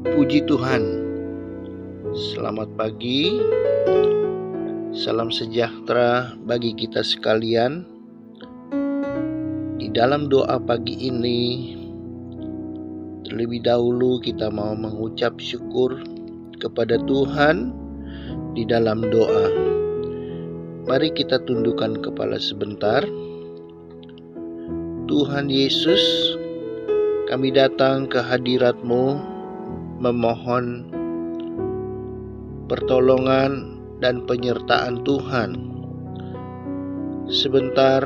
Puji Tuhan, selamat pagi, salam sejahtera bagi kita sekalian. Di dalam doa pagi ini, terlebih dahulu kita mau mengucap syukur kepada Tuhan di dalam doa. Mari kita tundukkan kepala sebentar. Tuhan Yesus, kami datang ke hadirat-Mu memohon pertolongan dan penyertaan Tuhan. Sebentar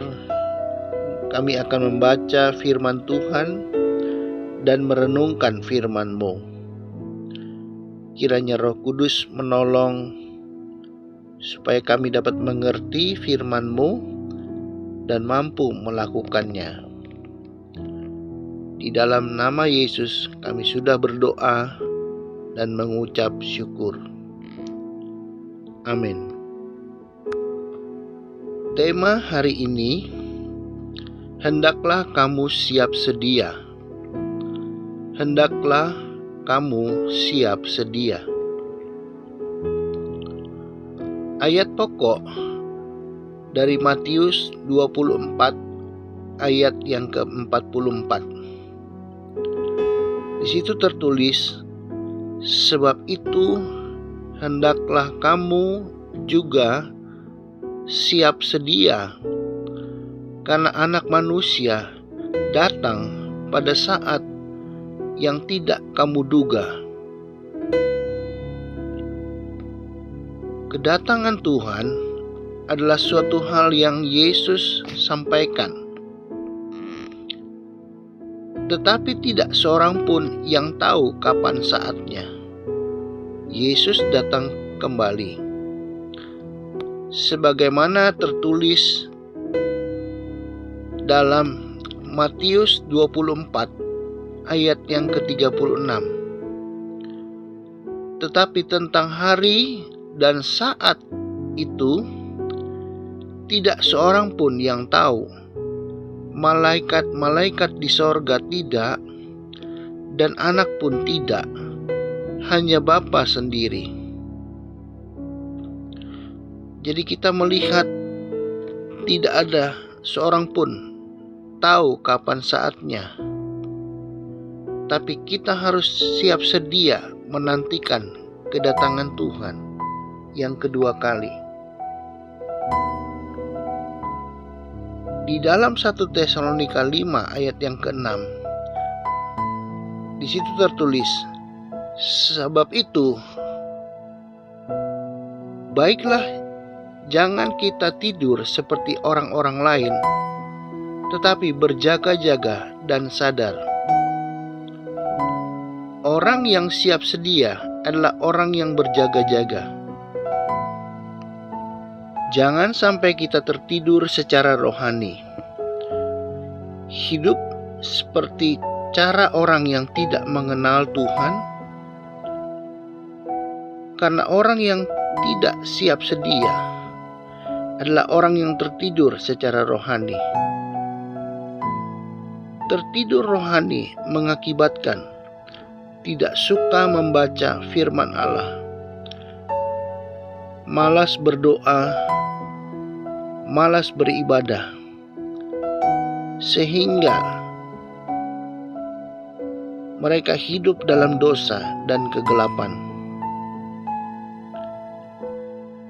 kami akan membaca firman Tuhan dan merenungkan firman-Mu. Kiranya Roh Kudus menolong supaya kami dapat mengerti firman-Mu dan mampu melakukannya. Di dalam nama Yesus kami sudah berdoa dan mengucap syukur. Amin. Tema hari ini, hendaklah kamu siap sedia. Hendaklah kamu siap sedia. Ayat pokok dari Matius 24 ayat yang ke-44. Di situ tertulis, sebab itu hendaklah kamu juga siap sedia, karena Anak Manusia datang pada saat yang tidak kamu duga. Kedatangan Tuhan adalah suatu hal yang Yesus sampaikan. Tetapi tidak seorang pun yang tahu kapan saatnya. Yesus datang kembali. Sebagaimana tertulis dalam Matius 24 ayat yang ke-36. Tetapi tentang hari dan saat itu tidak seorang pun yang tahu. Malaikat-malaikat di sorga tidak, dan anak pun tidak, hanya Bapa sendiri. Jadi kita melihat tidak ada seorang pun tahu kapan saatnya. Tapi kita harus siap sedia menantikan kedatangan Tuhan yang kedua kali. Di dalam 1 Tesalonika 5 ayat yang ke-6, di situ tertulis, sebab itu baiklah jangan kita tidur seperti orang-orang lain, tetapi berjaga-jaga dan sadar. Orang yang siap sedia adalah orang yang berjaga-jaga. Jangan sampai kita tertidur secara rohani. Hidup seperti cara orang yang tidak mengenal Tuhan. Karena orang yang tidak siap sedia adalah orang yang tertidur secara rohani. Tertidur rohani mengakibatkan tidak suka membaca firman Allah, malas berdoa, malas beribadah, sehingga mereka hidup dalam dosa dan kegelapan.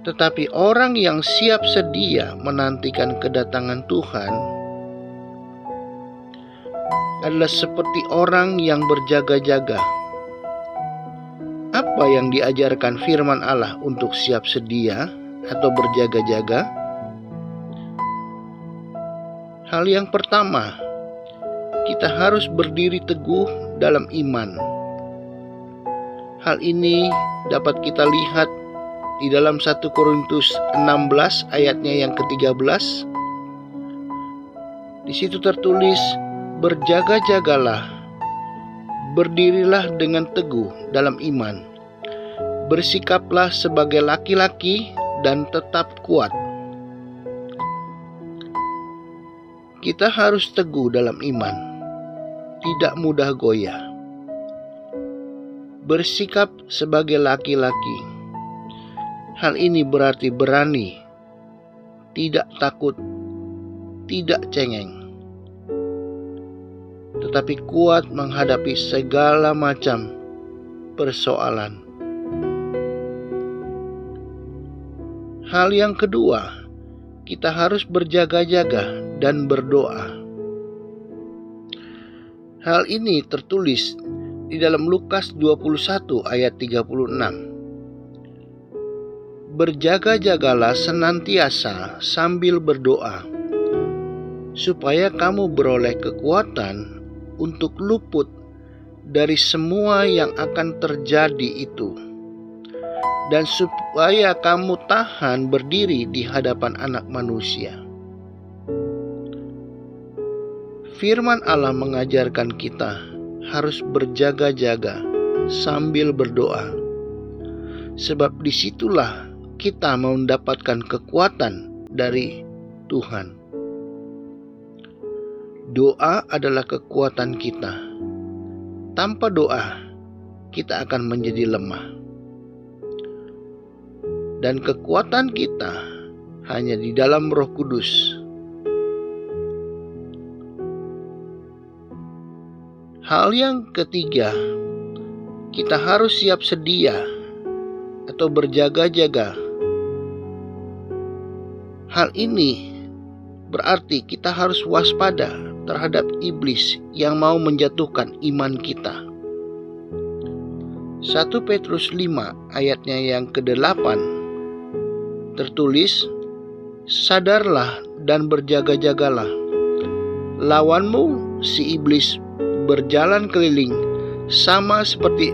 Tetapi orang yang siap sedia menantikan kedatangan Tuhan adalah seperti orang yang berjaga-jaga. Apa yang diajarkan firman Allah untuk siap sedia atau berjaga-jaga? Hal yang pertama, kita harus berdiri teguh dalam iman. Hal ini dapat kita lihat di dalam 1 Korintus 16 ayatnya yang ke-13. Di situ tertulis, berjaga-jagalah, berdirilah dengan teguh dalam iman, bersikaplah sebagai laki-laki dan tetap kuat. Kita harus teguh dalam iman, tidak mudah goyah. bersikap sebagai laki-laki. Hal ini berarti berani, tidak takut, tidak cengeng, tetapi kuat menghadapi segala macam persoalan. Hal yang kedua, kita harus berjaga-jaga dan berdoa. Hal ini tertulis di dalam Lukas 21 ayat 36. Berjaga-jagalah senantiasa sambil berdoa, supaya kamu beroleh kekuatan untuk luput dari semua yang akan terjadi itu, dan supaya kamu tahan berdiri di hadapan Anak Manusia. Firman Allah mengajarkan kita harus berjaga-jaga sambil berdoa, sebab disitulah kita mendapatkan kekuatan dari Tuhan. Doa adalah kekuatan kita. Tanpa doa, kita akan menjadi lemah. Dan kekuatan kita hanya di dalam Roh Kudus. Hal yang ketiga, kita harus siap sedia atau berjaga-jaga. Hal ini berarti kita harus waspada terhadap iblis yang mau menjatuhkan iman kita. 1 Petrus 5 ayatnya yang ke-8 tertulis, sadarlah dan berjaga-jagalah. Lawanmu si iblis berjalan keliling sama seperti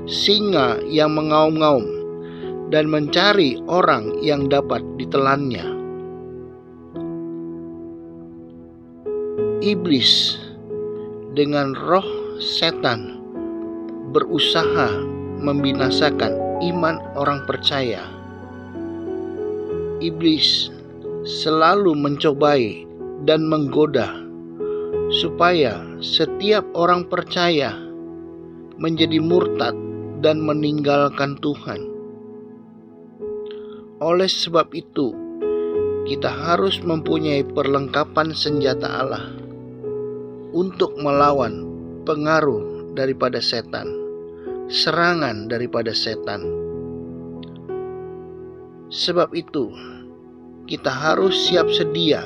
singa yang mengaum-ngaum dan mencari orang yang dapat ditelannya. Iblis dengan roh setan berusaha membinasakan iman orang percaya. Iblis selalu mencobai dan menggoda supaya setiap orang percaya menjadi murtad dan meninggalkan Tuhan. Oleh sebab itu, kita harus mempunyai perlengkapan senjata Allah untuk melawan pengaruh daripada setan, serangan daripada setan. Sebab itu, kita harus siap sedia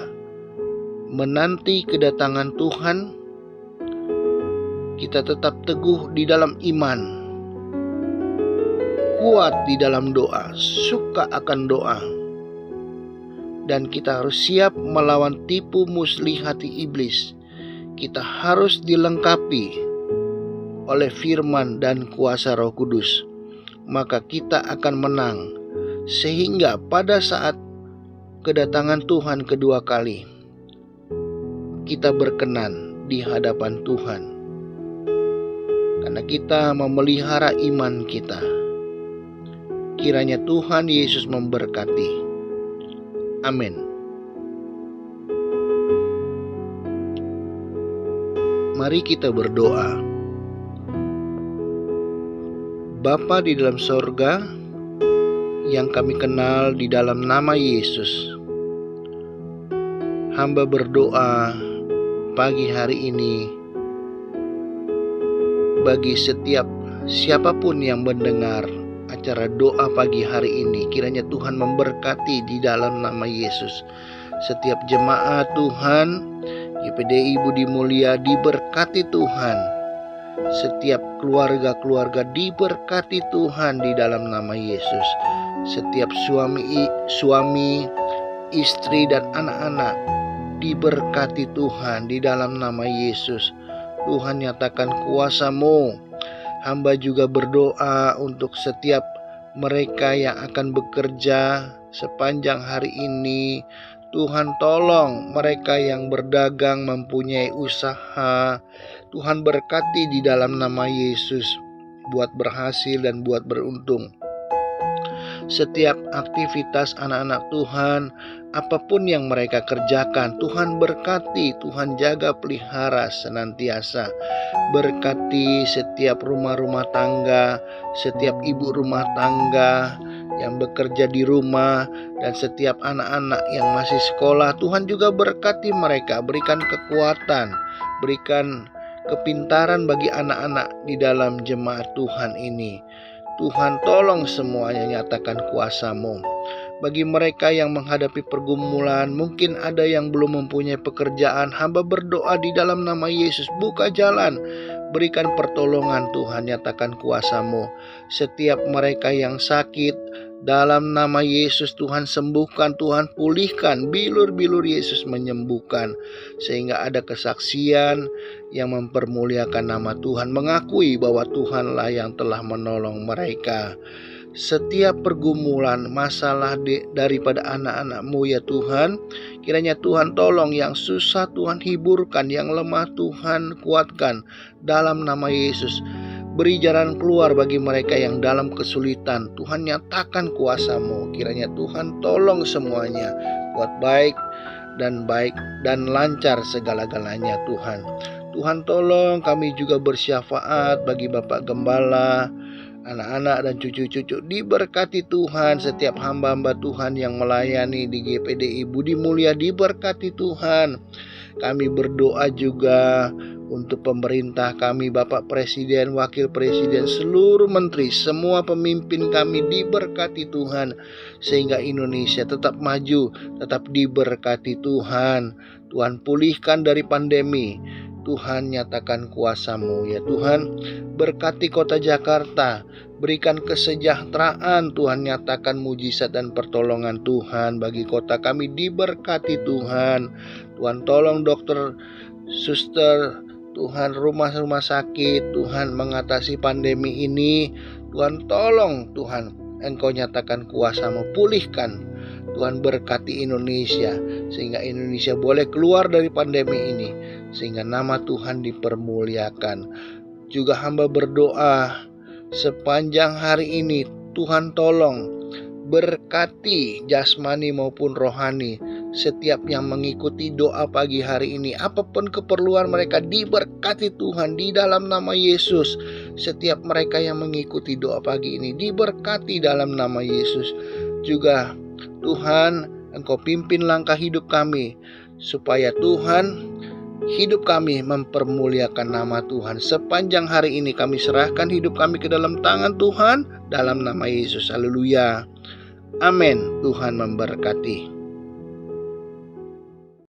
menanti kedatangan Tuhan. Kita tetap teguh di dalam iman, kuat di dalam doa, suka akan doa, dan kita harus siap melawan tipu muslihat iblis. Kita harus dilengkapi oleh firman dan kuasa Roh Kudus, maka kita akan menang, sehingga pada saat kedatangan Tuhan kedua kali, kita berkenan di hadapan Tuhan, karena kita memelihara iman kita. Kiranya Tuhan Yesus memberkati. Amin. Mari kita berdoa. Bapa di dalam sorga, yang kami kenal di dalam nama Yesus, hamba berdoa pagi hari ini bagi setiap siapapun yang mendengar acara doa pagi hari ini. Kiranya Tuhan memberkati di dalam nama Yesus. Setiap jemaat Tuhan, YPDI Budi Mulia diberkati Tuhan. Setiap keluarga-keluarga diberkati Tuhan di dalam nama Yesus. Setiap suami, istri dan anak-anak diberkati Tuhan di dalam nama Yesus. Tuhan nyatakan kuasa-Mu. Hamba juga berdoa untuk setiap mereka yang akan bekerja sepanjang hari ini. Tuhan tolong mereka yang berdagang, mempunyai usaha. Tuhan berkati di dalam nama Yesus, buat berhasil dan buat beruntung. setiap aktivitas anak-anak Tuhan, apapun yang mereka kerjakan, Tuhan berkati, Tuhan jaga pelihara senantiasa. Berkati setiap rumah-rumah tangga, setiap ibu rumah tangga yang bekerja di rumah, dan setiap anak-anak yang masih sekolah. Tuhan juga berkati mereka, berikan kekuatan, berikan kepintaran bagi anak-anak di dalam jemaat Tuhan ini. Tuhan tolong semuanya, nyatakan kuasa-Mu. Bagi mereka yang menghadapi pergumulan, mungkin ada yang belum mempunyai pekerjaan, hamba berdoa di dalam nama Yesus, buka jalan, berikan pertolongan Tuhan, nyatakan kuasa-Mu. Setiap mereka yang sakit, dalam nama Yesus Tuhan sembuhkan, Tuhan pulihkan, bilur-bilur Yesus menyembuhkan. Sehingga ada kesaksian yang mempermuliakan nama Tuhan, mengakui bahwa Tuhanlah yang telah menolong mereka. Setiap pergumulan, masalah daripada anak-anak-Mu ya Tuhan, kiranya Tuhan tolong, yang susah Tuhan hiburkan, yang lemah Tuhan kuatkan dalam nama Yesus. Beri jalan keluar bagi mereka yang dalam kesulitan. Tuhan nyatakan kuasa-Mu. Kiranya Tuhan tolong semuanya, buat baik dan lancar segala-galanya Tuhan. Tuhan tolong kami juga bersyafaat bagi Bapak Gembala, anak-anak dan cucu-cucu, diberkati Tuhan. Setiap hamba-hamba Tuhan yang melayani di GPDI Budi Mulia, diberkati Tuhan. Kami berdoa juga untuk pemerintah kami, Bapak Presiden, Wakil Presiden, seluruh menteri, semua pemimpin kami, diberkati Tuhan. Sehingga Indonesia tetap maju, tetap diberkati Tuhan. Tuhan pulihkan dari pandemi. Tuhan nyatakan kuasa-Mu ya Tuhan. Berkati kota Jakarta, berikan kesejahteraan Tuhan, nyatakan mujizat dan pertolongan Tuhan bagi kota kami, diberkati Tuhan. Tuhan tolong dokter, suster, Tuhan rumah-rumah sakit, Tuhan mengatasi pandemi ini. Tuhan tolong Tuhan, Engkau nyatakan kuasa-Mu, pulihkan Tuhan. Berkati Indonesia sehingga Indonesia boleh keluar dari pandemi ini, sehingga nama Tuhan dipermuliakan. Juga hamba berdoa sepanjang hari ini, Tuhan tolong berkati jasmani maupun rohani setiap yang mengikuti doa pagi hari ini. Apapun keperluan mereka, diberkati Tuhan di dalam nama Yesus. Setiap mereka yang mengikuti doa pagi ini, diberkati dalam nama Yesus. Juga Tuhan, Engkau pimpin langkah hidup kami, supaya Tuhan, hidup kami mempermuliakan nama Tuhan. Sepanjang hari ini kami serahkan hidup kami ke dalam tangan Tuhan, dalam nama Yesus. Haleluya. Amin. Tuhan memberkati.